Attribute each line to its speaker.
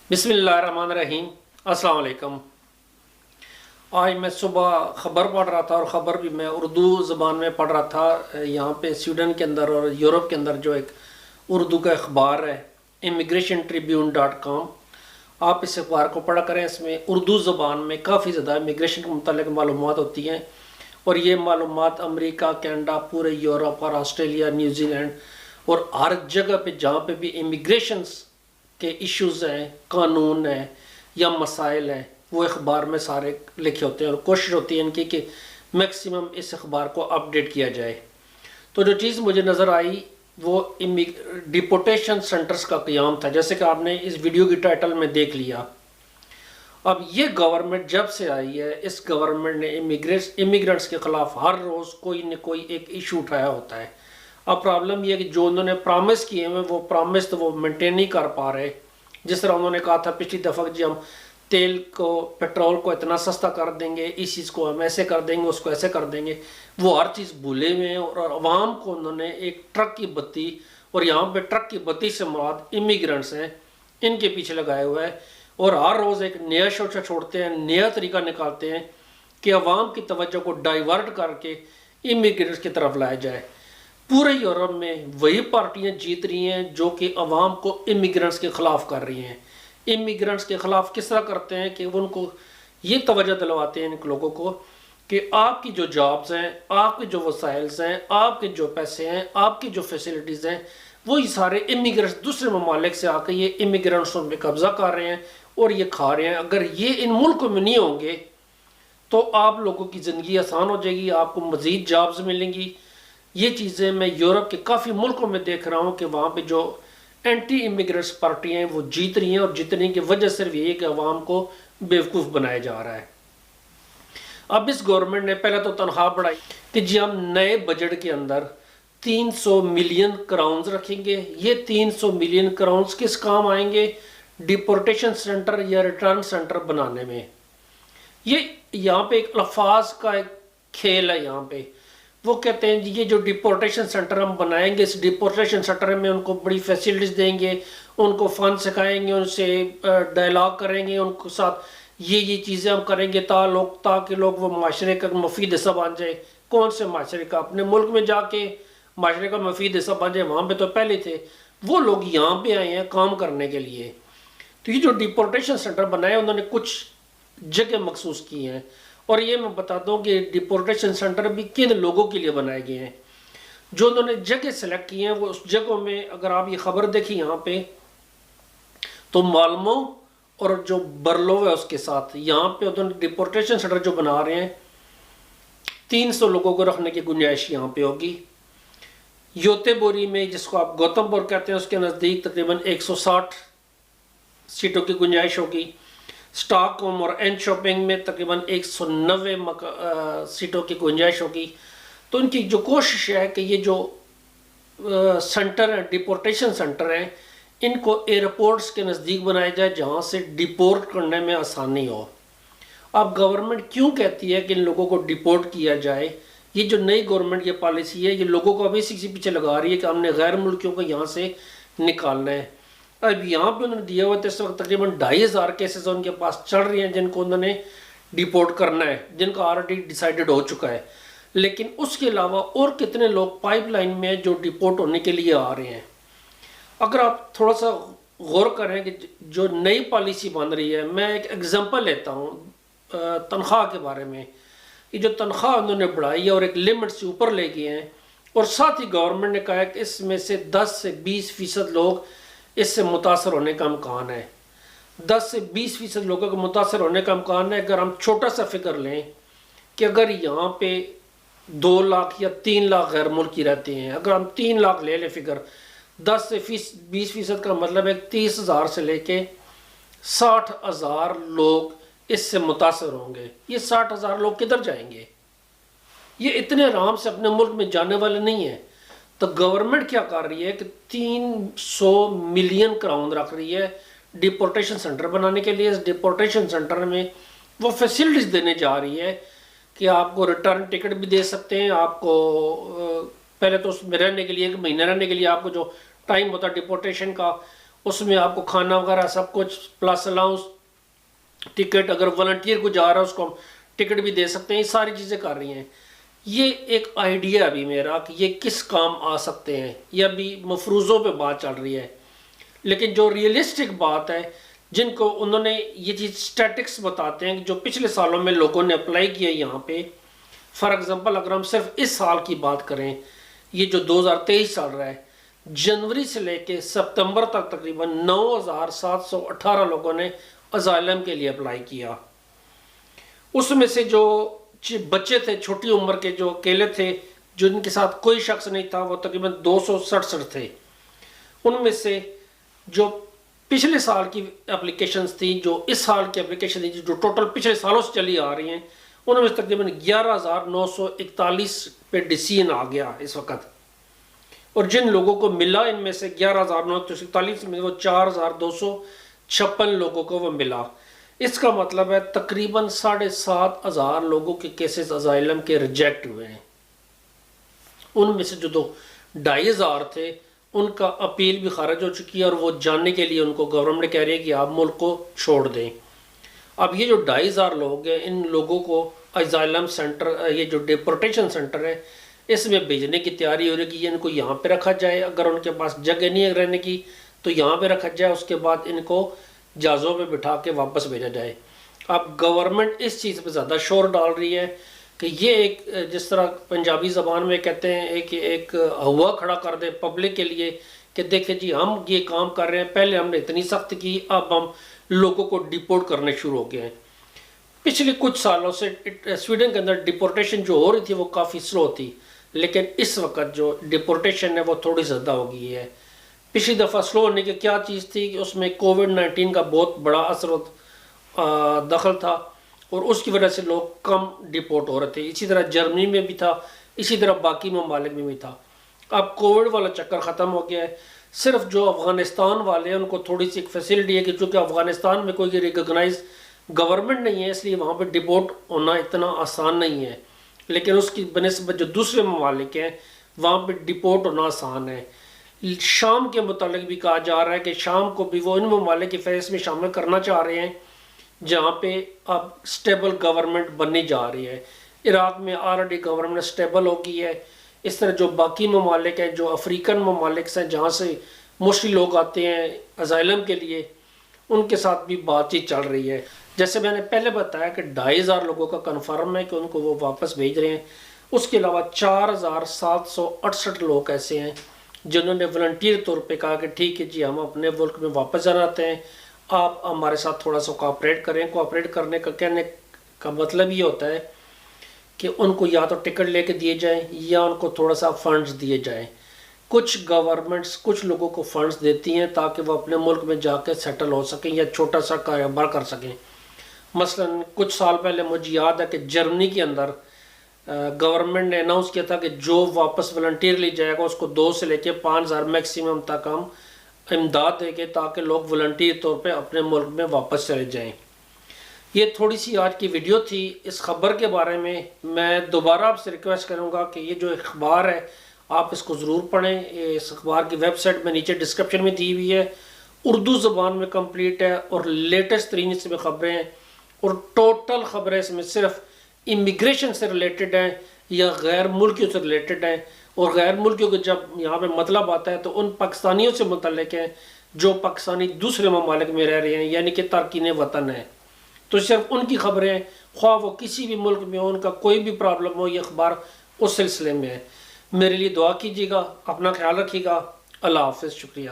Speaker 1: बिस्मिल्लाहिर्रहमानिर्रहीम। अस्सलाम वालेकुम। आज मैं सुबह ख़बर पढ़ रहा था और ख़बर भी मैं उर्दू ज़बान में पढ़ रहा था। यहाँ पे स्वीडन के अंदर और यूरोप के अंदर जो एक उर्दू का अखबार है immigrationtribune.com, आप इस अखबार को पढ़ा करें। इसमें उर्दू ज़बान में काफ़ी ज़्यादा इमिग्रेशन के मुतालिक मालूमात होती हैं और ये मालूमात अमेरिका, कनाडा, पूरे यूरोप और ऑस्ट्रेलिया, न्यूजीलैंड और हर जगह पे जहाँ पे भी इमिग्रेशंस के इश्यूज़ हैं, कानून हैं या मसाइल हैं, वो अखबार में सारे लिखे होते हैं और कोशिश होती है इनकी कि मैक्सिमम इस अखबार को अपडेट किया जाए। तो जो चीज़ मुझे नज़र आई वो डिपोर्टेशन सेंटर्स का क़याम था, जैसे कि आपने इस वीडियो की टाइटल में देख लिया। अब ये गवर्नमेंट जब से आई है, इस गवर्नमेंट ने इमिग्रेंट्स के ख़िलाफ़ हर रोज़ कोई न कोई एक इशू उठाया होता है। अब प्रॉब्लम यह है कि जो उन्होंने प्रॉमिस किए हैं वो प्रॉमिस तो वो मेंटेन नहीं कर पा रहे। जिस तरह उन्होंने कहा था पिछली दफ़ा जी हम तेल को, पेट्रोल को इतना सस्ता कर देंगे, इस चीज़ को हम ऐसे कर देंगे, उसको ऐसे कर देंगे, वो हर चीज़ भूले हुए हैं। और अवाम को उन्होंने एक ट्रक की बत्ती, और यहाँ पे ट्रक की बत्ती से मुराद इमिग्रेंट्स हैं, इनके पीछे लगाए हुए है और हर रोज़ एक नया शोशा छोड़ते हैं, नया तरीका निकालते हैं कि अवाम की तवज्जो को डाइवर्ट करके इमिग्रेंट्स की तरफ लाया जाए। पूरे यूरोप में वही पार्टियां जीत रही हैं जो कि अवाम को इमिग्रेंट्स के ख़िलाफ़ कर रही हैं। इमिग्रेंट्स के ख़िलाफ़ किस तरह करते हैं कि वो उनको ये तवज्जो दिलवाते हैं इन लोगों को कि आपकी जो जॉब्स हैं, आपके जो वसाइल्स हैं, आपके जो पैसे हैं, आपकी जो फैसिलिटीज़ हैं, वो ये सारे इमिग्रेंट्स दूसरे ममालिक से आकर ये इमिग्रेंट्स उन पर कब्ज़ा कर रहे हैं और ये खा रहे हैं। अगर ये इन मुल्कों में नहीं होंगे तो आप लोगों की ज़िंदगी आसान हो जाएगी, आपको मज़ीद जॉब्स मिलेंगी। ये चीज़ें मैं यूरोप के काफ़ी मुल्कों में देख रहा हूँ कि वहाँ पे जो एंटी इमिग्रेंट्स पार्टियाँ हैं वो जीत रही हैं और जीतने की वजह सिर्फ ये है कि अवाम को बेवकूफ़ बनाया जा रहा है। अब इस गवर्नमेंट ने पहले तो तनख्वाह बढ़ाई कि जी हम नए बजट के अंदर 300 मिलियन क्राउन्स रखेंगे। ये 300 मिलियन क्राउन्स किस काम आएंगे? डिपोर्टेशन सेंटर या रिटर्न सेंटर बनाने में। ये यहाँ पे एक अल्फाज का एक खेल है। यहाँ पे वो कहते हैं जी ये जो डिपोर्टेशन सेंटर हम बनाएंगे, इस डिपोर्टेशन सेंटर में उनको बड़ी फैसिलिटीज़ देंगे, उनको फ़न सिखाएंगे, उनसे डायलॉग करेंगे, उनको साथ ये चीज़ें हम करेंगे ताकि लोग वो माशरे का मुफीद हिस्सा बन जाए। कौन से माशरे का? अपने मुल्क में जाके माशरे का मुफीद हिस्सा बन जाए। वहाँ पे तो पहले थे, वो लोग यहाँ पे आए हैं काम करने के लिए। तो ये जो डिपोर्टेशन सेंटर बनाए उन्होंने कुछ जगह मखसूस की हैं और ये मैं बता दूं कि डिपोर्टेशन सेंटर भी किन लोगों के लिए बनाए गए हैं। जो उन्होंने जगह सेलेक्ट की हैं वो उस जगहों में, अगर आप ये खबर देखी यहाँ पे, तो माल्मो और जो बर्लो है उसके साथ यहाँ पे उन्होंने डिपोर्टेशन सेंटर जो बना रहे हैं 300 लोगों को रखने की गुंजाइश यहाँ पे होगी। योतेबोरी में, जिसको आप गौतमपुर कहते हैं, उसके नज़दीक तकरीबन 160 सीटों की गुंजाइश होगी। स्टॉकहोम और एनशॉपिंग में तकरीबन 190 सीटों की गुंजाइश होगी। तो इनकी जो कोशिश है कि ये जो सेंटर है, डिपोर्टेशन सेंटर हैं, इनको एयरपोर्ट्स के नज़दीक बनाया जाए जहाँ से डिपोर्ट करने में आसानी हो। अब गवर्नमेंट क्यों कहती है कि इन लोगों को डिपोर्ट किया जाए? ये जो नई गवर्नमेंट की पॉलिसी है, ये लोगों को अभी इसी पीछे लगा रही है कि हमने गैर मुल्कियों को यहाँ से निकालना है। अब यहाँ पे उन्होंने दिया हुआ तो इस वक्त तकरीबन 2500 केसेस उनके पास चल रही हैं जिनको उन्होंने डिपोर्ट करना है, जिनका ऑलरेडी डिसाइडेड हो चुका है। लेकिन उसके अलावा और कितने लोग पाइपलाइन में जो डिपोर्ट होने के लिए आ रहे हैं। अगर आप थोड़ा सा गौर करें कि जो नई पॉलिसी बन रही है, मैं एक एग्जांपल लेता हूँ तनख्वाह के बारे में। ये जो तनख्वाह उन्होंने बढ़ाई है और एक लिमिट से ऊपर ले गए हैं, और साथ ही गवर्नमेंट ने कहा है कि इसमें से 10 से 20% लोग इससे मुतासर होने का इम्कान है। 10 से 20% लोगों को मुतासर होने का इम्कान है। अगर हम छोटा सा फिक्र लें कि अगर यहाँ पे 2 लाख या 3 लाख गैर मुल्की रहते हैं, अगर हम 3 लाख ले लें फिगर, 10 से 20% का मतलब है 30,000 से लेके 60,000 लोग इससे मुतासर होंगे। ये 60,000 लोग किधर जाएंगे? ये इतने आराम से अपने मुल्क में जाने वाले नहीं हैं। तो गवर्नमेंट क्या कर रही है कि 300 मिलियन क्राउन रख रही है डिपोर्टेशन सेंटर बनाने के लिए। इस डिपोर्टेशन सेंटर में वो फैसिलिटीज़ देने जा रही है कि आपको रिटर्न टिकट भी दे सकते हैं, आपको पहले तो उसमें रहने के लिए 1 महीना रहने के लिए आपको जो टाइम होता है डिपोर्टेशन का, اس میں آپ کو کھانا وغیرہ سب کچھ پلس الاؤنس، ٹکٹ، اگر والنٹیئر کو جا رہا ہے اس کو ہم ٹکٹ بھی دے سکتے ہیں، یہ ساری چیزیں کر رہی ہیں. یہ ایک آئیڈیا ابھی میرا کہ یہ کس کام آ سکتے ہیں، یہ ابھی مفروضوں پہ بات چل رہی ہے. لیکن جو ریئلسٹک بات ہے، جن کو انہوں نے یہ چیز اسٹیٹکس بتاتے ہیں جو پچھلے سالوں میں لوگوں نے اپلائی کیا یہاں پہ. فار ایگزامپل اگر ہم صرف اس سال کی بات کریں، یہ جو 2023 چل رہا ہے، جنوری سے لے کے ستمبر تک تقریباً 9718 لوگوں نے اسائلم کے لیے اپلائی کیا. اس میں سے جو بچے تھے چھوٹی عمر کے جو اکیلے تھے، جن کے ساتھ کوئی شخص نہیں تھا، وہ تقریباً 267 تھے. ان میں سے جو پچھلے سال کی اپلیکیشنز تھیں، جو اس سال کی اپلیکیشن تھیں، جو ٹوٹل پچھلے سالوں سے چلی آ رہی ہیں، ان میں تقریباً 11,941 پہ ڈیسیژن آ گیا اس وقت. اور جن لوگوں کو ملا ان میں سے 11,941 میں وہ 4,256 لوگوں کو وہ ملا. اس کا مطلب ہے تقریباً 7,500 لوگوں کے کیسز اسائلم کے ریجیکٹ ہوئے ہیں. ان میں سے جو 2,500 تھے ان کا اپیل بھی خارج ہو چکی ہے، اور وہ جاننے کے لیے ان کو گورنمنٹ کہہ رہی ہے کہ آپ ملک کو چھوڑ دیں. اب یہ جو 2,500 لوگ ہیں، ان لوگوں کو اسائلم سینٹر، یہ جو ڈیپورٹیشن سینٹر ہے، اس میں بھیجنے کی تیاری ہو رہی ہے کہ ان کو یہاں پہ رکھا جائے. اگر ان کے پاس جگہ نہیں ہے رہنے کی تو یہاں پہ رکھا جائے، اس کے بعد ان کو جہازوں پہ بٹھا کے واپس بھیجا جائے. اب گورنمنٹ اس چیز پہ زیادہ شور ڈال رہی ہے کہ یہ ایک، جس طرح پنجابی زبان میں کہتے ہیں، ایک ہوا کھڑا کر دے پبلک کے لیے کہ دیکھیں جی ہم یہ کام کر رہے ہیں، پہلے ہم نے اتنی سخت کی، اب ہم لوگوں کو ڈیپورٹ کرنے شروع ہو گئے ہیں. پچھلے کچھ سالوں سے سویڈن کے اندر ڈیپورٹیشن جو ہو رہی تھی وہ کافی سلو تھی، لیکن اس وقت جو ڈیپورٹیشن ہے وہ تھوڑی زیادہ ہو گئی ہے. پچھلی دفعہ سلو ہونے کی کیا چیز تھی کہ اس میں کووڈ-19 کا بہت بڑا اثر دخل تھا، اور اس کی وجہ سے لوگ کم ڈیپورٹ ہو رہے تھے. اسی طرح جرمنی میں بھی تھا، اسی طرح باقی ممالک میں بھی تھا. اب کووڈ والا چکر ختم ہو گیا ہے. صرف جو افغانستان والے ہیں ان کو تھوڑی سی ایک فیسلٹی ہے کہ چونکہ افغانستان میں کوئی ریکگنائز گورنمنٹ نہیں ہے، اس لیے وہاں پہ ڈیپورٹ ہونا اتنا آسان نہیں ہے. لیکن اس کی بنسبت جو دوسرے ممالک ہیں وہاں پہ ڈیپورٹ ہونا آسان ہے. شام کے متعلق بھی کہا جا رہا ہے کہ شام کو بھی وہ ان ممالک کی فہرست میں شامل کرنا چاہ رہے ہیں جہاں پہ اب سٹیبل گورنمنٹ بننی جا رہی ہے. عراق میں آلریڈی گورنمنٹ سٹیبل ہو گئی ہے. اس طرح جو باقی ممالک ہیں، جو افریقن ممالک ہیں جہاں سے موسٹلی لوگ آتے ہیں اسائلم کے لیے، ان کے ساتھ بھی بات چیت چل رہی ہے. جیسے میں نے پہلے بتایا کہ 2,500 لوگوں کا کنفرم ہے کہ ان کو وہ واپس بھیج رہے ہیں. اس کے علاوہ 4,768 لوگ ایسے ہیں جنہوں نے والنٹیئر طور پہ کہا کہ ٹھیک ہے جی ہم اپنے ملک میں واپس جانا چاہتے ہیں، آپ ہمارے ساتھ تھوڑا سا کوآپریٹ کریں. کوآپریٹ کرنے کا کہنے کا مطلب یہ ہوتا ہے کہ ان کو یا تو ٹکٹ لے کے دیے جائیں یا ان کو تھوڑا سا فنڈز دیے جائیں. کچھ گورنمنٹس کچھ لوگوں کو فنڈز دیتی ہیں تاکہ وہ اپنے ملک میں جا کے سیٹل ہو سکیں یا چھوٹا سا کاروبار کر سکیں. مثلا کچھ سال پہلے مجھے یاد ہے کہ جرمنی کے اندر گورنمنٹ نے اناؤنس کیا تھا کہ جو واپس والنٹیئر لی جائے گا اس کو 2 سے لے کے 5,000 میکسیمم تک ہم امداد دیں گے تاکہ لوگ والنٹیئر طور پہ اپنے ملک میں واپس چلے جائیں. یہ تھوڑی سی آج کی ویڈیو تھی اس خبر کے بارے میں. میں دوبارہ آپ سے ریکویسٹ کروں گا کہ یہ جو اخبار ہے آپ اس کو ضرور پڑھیں. اس اخبار کی ویب سائٹ میں نیچے ڈسکرپشن میں دی ہوئی ہے، اردو زبان میں کمپلیٹ ہے اور لیٹسٹ ترین اس میں خبریں ہیں، اور ٹوٹل خبریں اس میں صرف امیگریشن سے ریلیٹڈ ہیں یا غیر ملکیوں سے ریلیٹڈ ہیں. اور غیر ملکیوں کے جب یہاں پہ مطلب آتا ہے تو ان پاکستانیوں سے متعلق ہیں جو پاکستانی دوسرے ممالک میں رہ رہے ہیں، یعنی کہ تارکین وطن ہیں. تو صرف ان کی خبریں ہیں، خواہ وہ کسی بھی ملک میں ہو، ان کا کوئی بھی پرابلم ہو، یہ اخبار اس سلسلے میں ہے. میرے لیے دعا کیجیے گا، اپنا خیال رکھیے گا. اللہ حافظ. شکریہ.